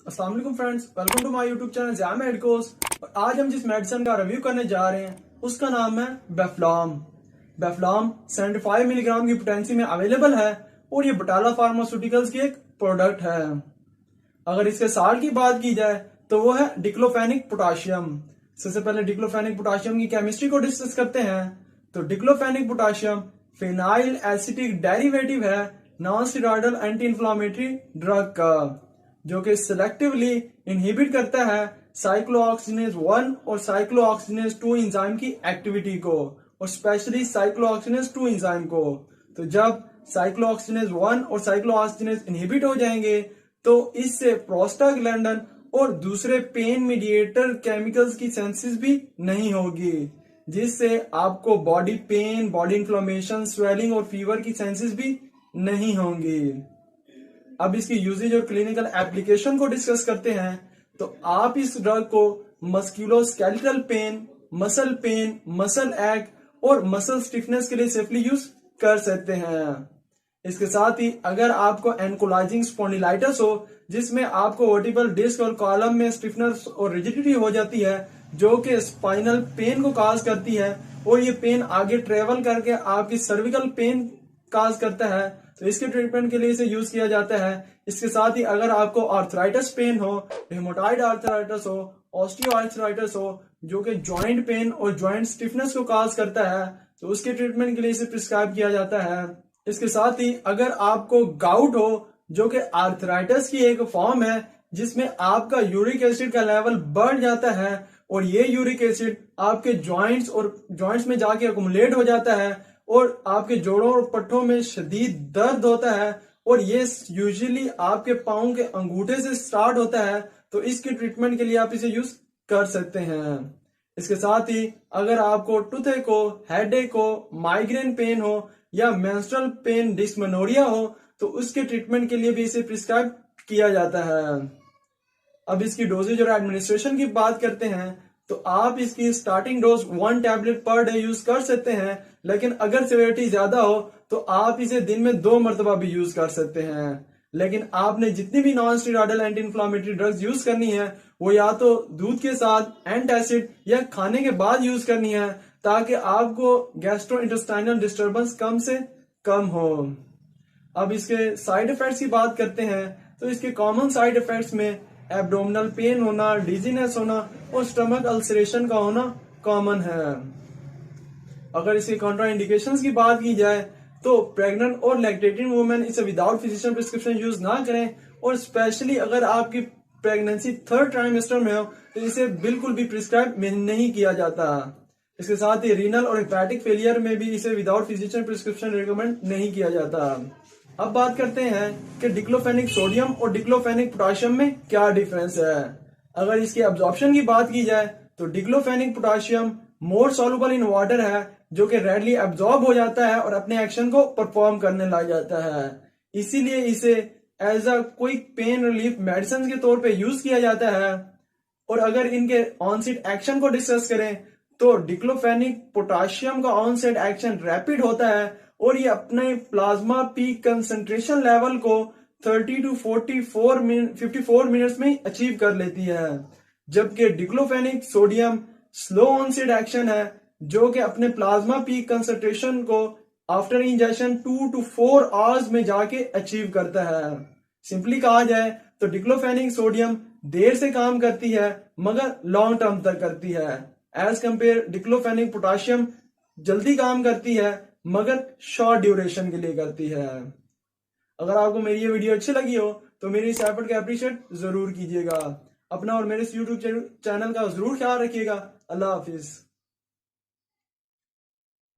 अस्सलाम वालेकुम friends, welcome to my YouTube channel Zia medicos. और आज हम जिस मेडिसिन का रिव्यू करने जा रहे हैं उसका नाम है बेफ्लॉम। बेफ्लॉम 75 मिलीग्राम की पोटेंसी में अवेलेबल है और ये बटाला फार्मास्यूटिकल्स की एक प्रोडक्ट है। अगर इसके साल्ट की बात की जाए तो वो है डिक्लोफेनिक पोटाशियम। सबसे पहले डिक्लोफेनिक पोटाशियम की केमिस्ट्री को डिस्कस करते हैं। तो diclofenac potassium phenyl acetic derivative है non steroidal anti inflammatory drug का, जो कि सिलेक्टिवली इनहिबिट करता है साइक्लोऑक्सीजिनेज 1 और साइक्लोऑक्सीजिनेज 2 एंजाइम की एक्टिविटी को, और स्पेशली साइक्लोऑक्सीजिनेज 2 एंजाइम को। तो जब साइक्लोऑक्सीजिनेज 1 और साइक्लोऑक्सीजिनेज इनहिबिट हो जाएंगे तो इससे प्रोस्टाग्लैंडिन और दूसरे पेन मीडिएटर केमिकल्स की सेंसिस भी नहीं होगी, जिससे आपको body pain, body inflammation, swelling और फीवर की सेंसिस भी नहीं होंगी। अब इसकी यूजेज और क्लिनिकल एप्लीकेशन को डिस्कस करते हैं। तो आप इस ड्रग को मस्कुलोस्केलेटल पेन, मसल एक और मसल स्टिफनेस के लिए सेफली यूज कर सकते हैं। इसके साथ ही अगर आपको एंकोलाइजिंग स्पॉन्डिलाइटिस हो, जिसमें आपको वर्टिब्रल डिस्क और कॉलम में स्टिफनेस और रिजिडिटी हो जाती है, जो कि स्पाइनल पेन को काज करती है, और ये पेन आगे ट्रेवल करके आपकी सर्विकल पेन काज करता है, तो इसके ट्रीटमेंट के लिए इसे यूज किया जाता है। इसके साथ ही अगर आपको आर्थराइटिस पेन हो, हेमोटाइड आर्थराइटिस हो, ऑस्टियोआर्थराइटिस हो, जो कि जॉइंट पेन और जॉइंट स्टिफनेस को काज करता है, तो उसके ट्रीटमेंट के लिए इसे प्रिस्क्राइब किया जाता है। इसके साथ ही अगर आपको गाउट हो, जो कि आर्थराइटिस की एक फॉर्म है जिसमें आपका यूरिक एसिड का लेवल बढ़ जाता है, और ये यूरिक एसिड आपके जॉइंट्स में जाके अकुमुलेट हो जाता है और आपके जोड़ों और पट्टों में शदीद दर्द होता है, और ये यूजुअली आपके पाँव के अंगूठे से स्टार्ट होता है, तो इसके ट्रीटमेंट के लिए आप इसे यूज कर सकते हैं। इसके साथ ही अगर आपको टूथेक हो, हेडेक हो, माइग्रेन पेन हो या मेंस्ट्रुअल पेन, डिस्मेनोरिया हो, तो उसके ट्रीटमेंट के लिए भी इसे प्रिस्क्राइब किया जाता है। अब इसकी डोजेज और एडमिनिस्ट्रेशन की बात करते हैं। तो आप इसकी starting dose 1 tablet per day use कर सकते हैं, लेकिन अगर सिवियरिटी ज्यादा हो तो आप इसे दिन में 2 मरतबा भी यूज कर सकते हैं। लेकिन आपने जितनी भी non steroidal anti inflammatory drugs use करनी है, वो या तो दूध के साथ, एंटासिड या खाने के बाद यूज करनी है, ताकि आपको गैस्ट्रोइंटेस्टाइनल डिस्टर्बेंस कम से कम हो। अब इसके साइड इफेक्ट्स की बात करते हैं। तो इसके कॉमन साइड इफेक्ट्स में एब्डोमिनल पेन होना, डिजीनेस होना और स्टमक अल्सरेशन का होना कॉमन है। अगर इसके कॉन्ट्रा इंडिकेशंस की बात की जाए तो प्रेग्नेंट और लैक्टेटिंग वुमेन इसे विदाउट फिजिशियन प्रिस्क्रिप्शन यूज ना करें, और स्पेशली अगर आपकी प्रेगनेंसी 3rd ट्राइमेस्टर में हो तो इसे बिल्कुल भी प्रिस्क्राइब नहीं किया जाता। इसके साथ ही रीनल और हेपेटिक फेलियर में भी इसे विदाउट फिजिशियन प्रिस्क्रिप्शन रिकमेंड नहीं किया जाता। अब बात करते हैं कि डिक्लोफेनिक सोडियम और डिक्लोफेनिक पोटाशियम में क्या डिफरेंस है। अगर इसकी एब्जॉर्प्शन की बात की जाए तो diclofenac potassium more soluble in water है, जो कि रेडली एब्जॉर्ब हो जाता है और अपने एक्शन को परफॉर्म करने लग जाता है। इसीलिए इसे as a quick pain relief medicine के तौर पे यूज किया जाता है। और अगर इनके ऑनसेट एक्शन को डिस्कस करें तो डिक्लोफेनिक पोटाशियम का ऑनसेट एक्शन रैपिड होता है, और ये अपने प्लाज्मा पीक कंसंट्रेशन लेवल को 30 to 54 मिनट्स में अचीव कर लेती है, जबकि diclofenac sodium slow onset action है, जो कि अपने प्लाज्मा पीक कंसंट्रेशन को आफ्टर इंजेक्शन 2 to 4 आवर्स में जाके अचीव करता है। सिंपली कहा जाए तो डिक्लोफेनिक सोडियम देर से काम करती है मगर लॉन्ग टर्म तक करती है, एज कंपेयर डिक्लोफेनिक पोटाशियम जल्दी काम करती है मगर शॉर्ट ड्यूरेशन के लिए करती है। अगर आपको मेरी ये वीडियो अच्छी लगी हो तो मेरी इस एफर्ट को अप्रिशिएट जरूर कीजिएगा। अपना और मेरे इस यूट्यूब चैनल का जरूर ख्याल रखिएगा। अल्लाह हाफिज।